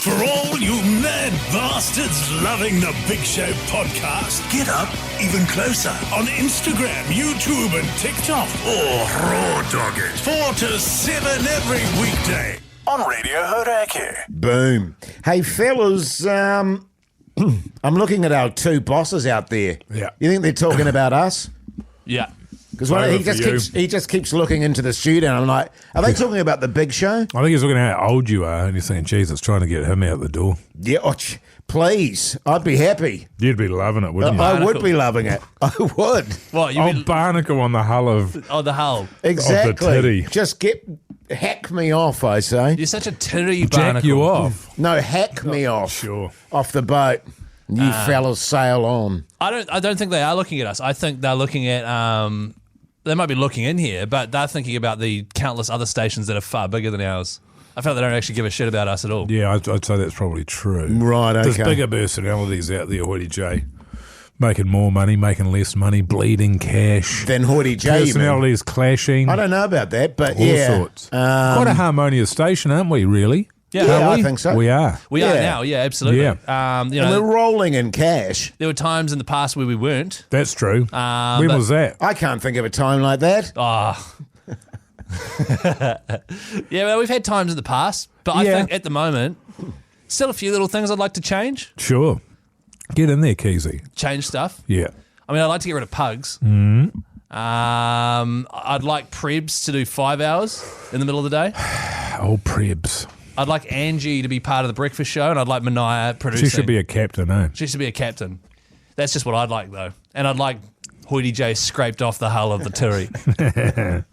For all you mad bastards loving the Big Show podcast, get up even closer on Instagram, YouTube and TikTok. Or raw dog it 4 to 7 every weekday on Radio Hauraki. Boom. Hey, fellas, I'm looking at our two bosses out there. Yeah. You think they're talking about us? Yeah. Because he just keeps looking into the studio, and I'm like, are they talking about the Big Show? I think he's looking at how old you are, and he's saying, Jesus, trying to get him out the door. Yeah, please. I'd be happy. You'd be loving it, wouldn't you? I would be loving it. I would. What? Barnacle on the hull of the hull. Exactly. Of the titty. Just hack me off, I say. You're such a titty Jack barnacle. you off. No, hack me off. Sure. Off the boat. You fellas sail on. I don't think they are looking at us. I think they're looking at they might be looking in here, but they're thinking about the countless other stations that are far bigger than ours. I feel they don't actually give a shit about us at all. Yeah, I'd say that's probably true. Right, okay. There's bigger personalities out there, Hoyte J. Making more money, making less money, bleeding cash. Then Hoyte J. Personalities clashing. I don't know about that, but all sorts. Quite a harmonious station, aren't we, really? Yeah, I think so. We are. We are now, yeah, absolutely. Yeah. And we're rolling in cash. There were times in the past where we weren't. That's true. When was that? I can't think of a time like that. Yeah, well, we've had times in the past, but I think at the moment, still a few little things I'd like to change. Sure. Get in there, Keyzie. Change stuff. Yeah. I mean, I'd like to get rid of pugs. I'd like Prebs to do 5 hours in the middle of the day. Old Prebs. I'd like Angie to be part of the breakfast show, and I'd like Minogue producing. She should be a captain, eh? She should be a captain. That's just what I'd like, though. And I'd like Hoyte J scraped off the hull of the Tiri.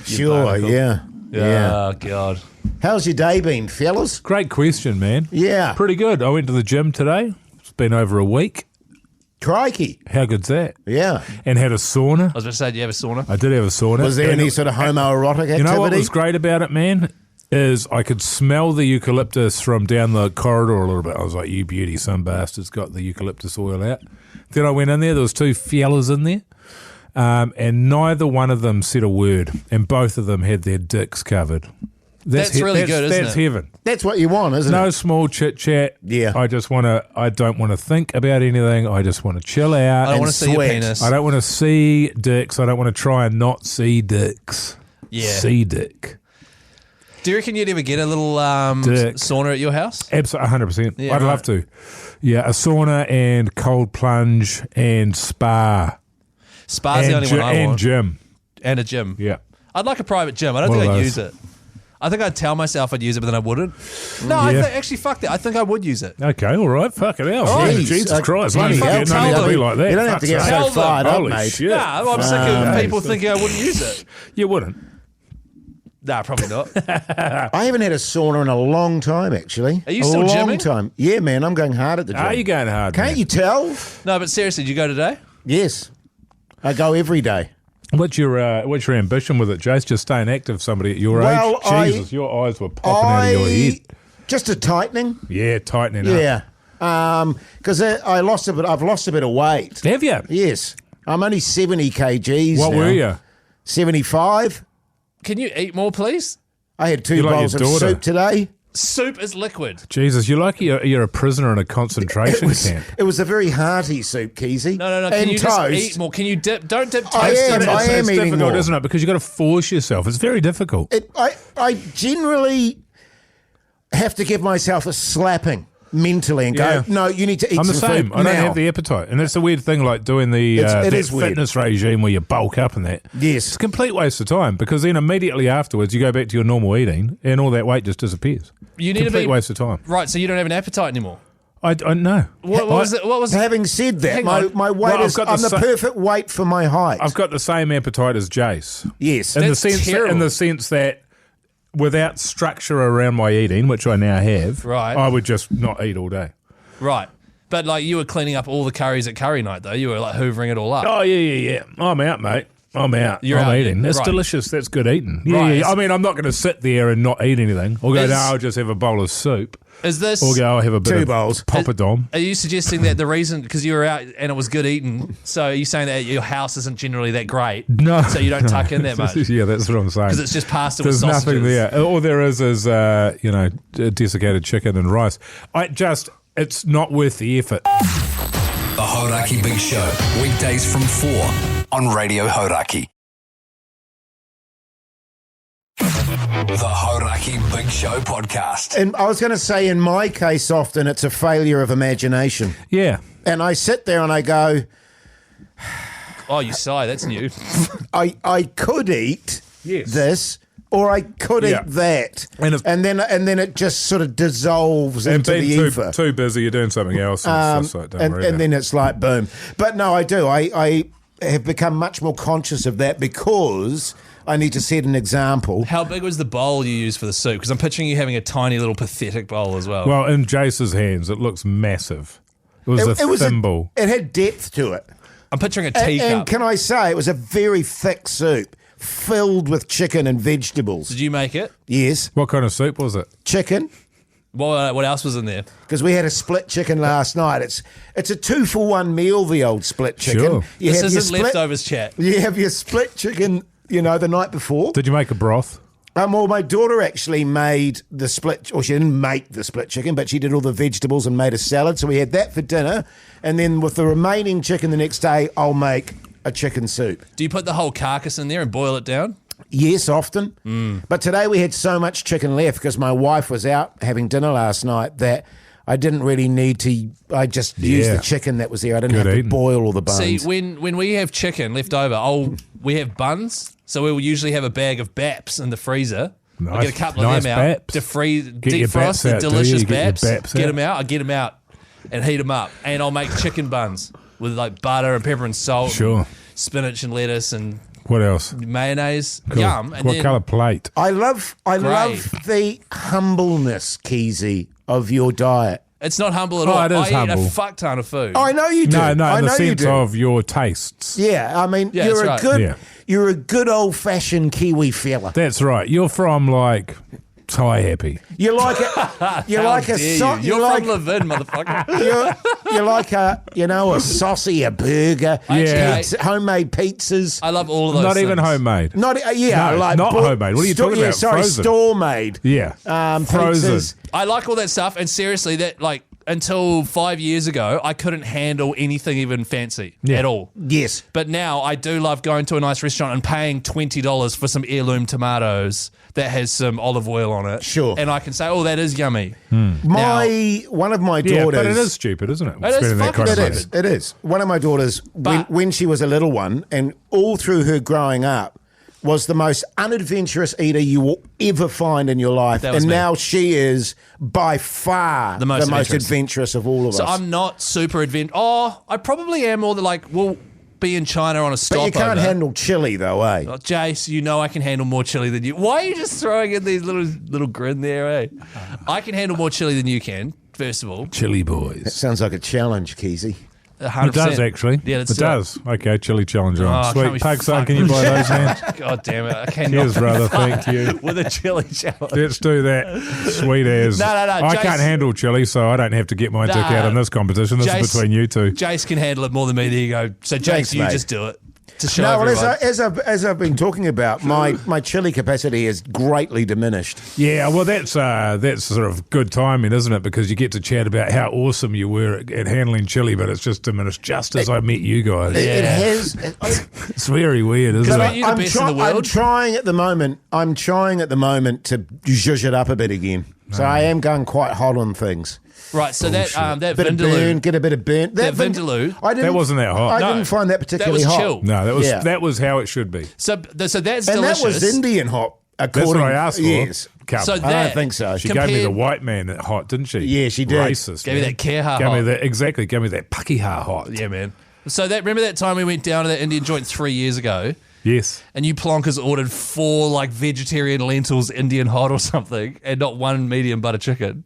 Sure, yeah. Oh, God. How's your day been, fellas? Great question, man. Yeah. Pretty good. I went to the gym today. It's been over a week. Crikey. How good's that? Yeah. And had a sauna. I was about to say, do you have a sauna? I did have a sauna. Was there any sort of homoerotic activity? You know what was great about it, man? Is I could smell the eucalyptus from down the corridor a little bit. I was like, you beauty, some bastard's got the eucalyptus oil out. Then I went in there was two fellas in there, and neither one of them said a word, and both of them had their dicks covered. That's really good, isn't it? That's heaven. That's what you want, isn't it? No small chit-chat. Yeah. I don't want to think about anything. I just want to chill out. I don't want to see your penis. I don't want to see dicks. I don't want to try and not see dicks. Yeah. See dick. Do you reckon you'd ever get a little sauna at your house? Absolutely, 100%. Yeah, I'd love to. Yeah, a sauna and cold plunge and spa. Spa's the only one I want. And gym. And a gym. Yeah. I'd like a private gym. I don't think I'd use it. I think I'd tell myself I'd use it, but then I wouldn't. No, actually, fuck that. I think I would use it. Okay, all right. Fuck it out. All right. Jesus Christ. bloody You hell, don't have to be like that. You don't have to get so fired up, Holy mate. shit. Nah, I'm sick of people thinking I wouldn't use it. You wouldn't. Nah, probably not. I haven't had a sauna in a long time, actually. Are you still A long gymming? time. Yeah, man, I'm going hard at the gym. Are you going hard, Can't man? you tell? No, but seriously, did you go today? Yes. I go every day. What's your ambition with it, Jace? Just staying active, somebody at your age? Jesus, your eyes were popping out of your head. Just a tightening. Yeah, tightening up. Yeah. Because I've lost a bit of weight. Have you? Yes. I'm only 70 kgs What now. were you? 75. Can you eat more, please? I had 2 You're like bowls your of daughter. soup today. Soup is liquid. Jesus, you're like you're a prisoner in a concentration camp. It was a very hearty soup, Keyzie. No. And Can you toast. just eat more? Can you dip? Don't dip toast. I am It's eating difficult, more. isn't it? Because you've got to force yourself. It's very difficult. I generally have to give myself a slapping mentally and Yeah. go, no, you need to eat I'm the some same. food I don't now. have the appetite. And that's the weird thing, like doing the It that is weird. fitness regime where you bulk up and that. Yes. It's a complete waste of time because then immediately afterwards you go back to your normal eating and all that weight just disappears. You need to complete be waste of time. right. So you don't have an appetite anymore. I know. What was it? What was? Having said that, Hang my on. weight Well, is, I'm the perfect weight for my height. I've got the same appetite as Jace. Yes. In the That's terrible. sense that without structure around my eating, which I now have, Right. I would just not eat all day. Right. But like you were cleaning up all the curries at curry night, though. You were like hoovering it all up. Oh, yeah. I'm out, mate. I'm out. You're I'm out, eating. yeah. That's Right. delicious. That's good eating. Yeah, Right. yeah. I mean, I'm not going to sit there and not eat anything. Or go, Is- no, I'll just have a bowl of soup. Is this? Or go, I'll have a bit 2 of bowls. poppadom. Are you suggesting that the reason because you were out and it was good eating, so are you saying that your house isn't generally that great? No. So you don't tuck in that much Yeah, that's what I'm saying. because it's just pasta with There's sausages. nothing there. All there is desiccated chicken and rice. It's not worth the effort. The Hauraki Big Show, weekdays from 4 on Radio Hauraki. The Hauraki Big Show podcast. And I was going to say, in my case, often it's a failure of imagination. Yeah. And I sit there and I go, Oh, you sigh. That's new. I could eat this, or I could Yeah. eat that, And if- and then it just sort of dissolves And into the being ether. too busy, you're doing something else. And, it's just like, don't worry and about then it. it's like boom. But no, I do. I have become much more conscious of that because I need to set an example. How big was the bowl you used for the soup? Because I'm picturing you having a tiny little pathetic bowl as well. Well, in Jace's hands, it looks massive. It was a thimble. It had depth to it. I'm picturing a And teacup. can I say, it was a very thick soup filled with chicken and vegetables. Did you make it? Yes, What kind of soup was it? chicken. What else was in there? Because we had a split chicken last night. It's a 2-for-1 meal, the old split chicken. Sure. You This have your isn't leftovers chat. You have your split chicken, the night before. Did you make a broth? Well, my daughter actually made the split, or she didn't make the split chicken, but she did all the vegetables and made a salad. So we had that for dinner. And then with the remaining chicken the next day, I'll make a chicken soup. Do you put the whole carcass in there and boil it down? Yes, often. But today we had so much chicken left because my wife was out having dinner last night that I didn't really need to. I just used Yeah. the chicken that was there. I didn't Good have eating. to boil all the bones. See, when we have chicken left over, we have buns, so we will usually have a bag of Baps in the freezer. I Nice- get a couple nice of them out, Baps. deep your frost Baps the out, do you? delicious You get your Baps. Baps Get out? them out. I get them out and heat them up, and I'll make chicken buns with like butter and pepper and salt, Sure. and spinach and lettuce and What else? mayonnaise. Cool. Yum. And What then colour plate? I love the humbleness, Keyzie, of your diet. it's not humble at Oh, all. it is I eat humble. a fuck ton of food. I know you do. No, I in know the you sense do. of your tastes. Yeah, I mean, Yeah, you're a that's right. good, Yeah. you're a good old fashioned Kiwi fella. That's right. You're from like Thai Happy. You're like a, you're How like a, dare so, you? you're You're like, from Levin, motherfucker. you're like a, a saucy, a burger, Yeah. homemade pizzas. I love all of those Not even things. homemade. Not No, like not homemade. What are you talking about? Sorry, Frozen. store made. Yeah. Frozen. Pizzas. I like all that stuff, and seriously, that like until 5 years ago, I couldn't handle anything even fancy at all. Yes. But now I do love going to a nice restaurant and paying $20 for some heirloom tomatoes that has some olive oil on it. Sure. And I can say, oh, that is yummy. One of my Yeah, daughters. but it is stupid, isn't it? It is Spending that fucking kind of It money. is. It is. One of my daughters, when she was a little one, and all through her growing up, was the most unadventurous eater you will ever find in your life. That was And me. now she is by far The most adventurous of all of So us. I'm not super adventurous. Oh, I probably am more than like, we'll be in China on a but stopover. you can't handle chili, though, eh? Oh, Jace, you know I can handle more chili than you. Why are you just throwing in these little grin there, eh? I can handle more chili than you can, first of all. Chili boys. Sounds like a challenge, Keyzie. 100%. It does actually. Yeah, let's it do does. Okay, chili challenge on. Oh, can't Sweet we Pug son, fuck can you with buy that? those, man? God damn it. I cannot. Cheers, brother. Thank you. With a chili challenge. Let's do that. Sweet as. No, I Jace- can't handle chili, so I don't have to get my dick out in this competition. This Jace- is between you two. Jace can handle it more than me. There you go. So, Jace, Thanks, you mate. just do it. To show No, well, everyone. as I've been talking about, my chili capacity is greatly diminished. Yeah, well, that's sort of good timing, isn't it? Because you get to chat about how awesome you were at handling chili, but it's just diminished just as I met you guys. It has. It's very weird, isn't But it? you the best in the world? I'm trying at the moment. I'm trying at the moment to zhuzh it up a bit again. So I am going quite hot on things. Right, so that Bit of burn, Vindaloo. get a bit of burn. That Vindaloo. That wasn't that hot. I No, didn't find that particularly was hot. chill. No, Yeah. that was how it should be. So that's And delicious. that was Indian hot. That's According, what I asked for. Yes. Come. So I that- don't think so. She gave me the compared- white man that hot, didn't she? Yeah, she did. Racist. Gave you man. that Keha Gave me hot. that exactly. Gave me that Pakeha hot. Yeah, man. So remember that time we went down to that Indian joint 3 years ago? Yes. And you plonkers ordered 4 like vegetarian lentils Indian hot or something, and not 1 medium butter chicken.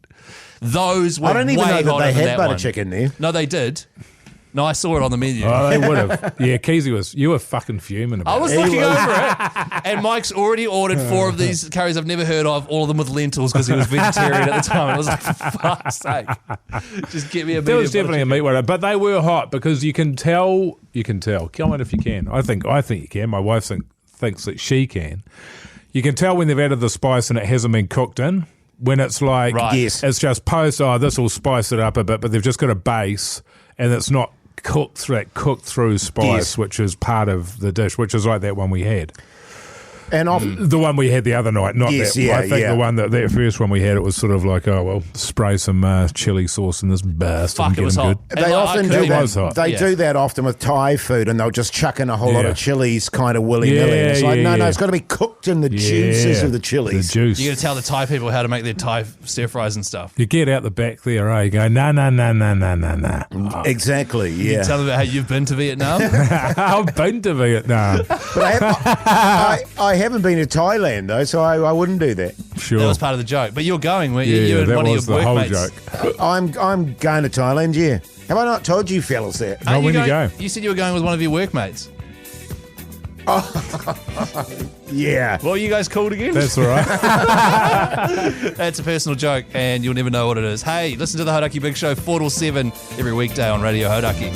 Those were I don't even way know that hotter they than had that butter one. chicken there. No, they did. No, I saw it on the menu. Oh, they would have. Yeah, Keyzie you were fucking fuming about I was it. looking over it, and Mike's already ordered 4 of these curries I've never heard of, all of them with lentils because he was vegetarian at the time. I was like, for fuck's sake, just get me a There was definitely a meat one, but they were hot because you can tell. Comment if you can. I think you can. My wife thinks that she can. You can tell when they've added the spice and it hasn't been cooked in. When it's like, Right. Yes. it's just this will spice it up a bit, but they've just got a base and it's not cooked through spice, Yes. which is part of the dish, which is like that one we had. And often, The one we had the other night, not Yes, that. yeah, I think yeah. the one that first one we had, it was sort of like, oh well, spray some chili sauce in this bastard. Fuck, and it get was 'em hot. good. they And often I do couldn't It was hot. that. They Yeah. do that often with Thai food, and they'll just chuck in a whole lot Yeah. of chilies, kind of willy nilly. It's like, no, it's got to be cooked in the juices of the chilies. The juice. You got to tell the Thai people how to make their Thai stir fries and stuff. You get out the back there, You go, nah. Exactly. Yeah. Tell them about how you've been to Vietnam. I've been to Vietnam. But I haven't been to Thailand though, so I wouldn't do that. Sure. That was part of the joke. But you're going, weren't you? Yeah, You and that one of was your the whole workmates. joke. I'm going to Thailand. Yeah. Have I not told you fellas that? No, when you go? You said you were going with one of your workmates. Yeah. What were you guys called again? That's all right. That's a personal joke, and you'll never know what it is. Hey, listen to the Hauraki Big Show 4 till 7 every weekday on Radio Hauraki.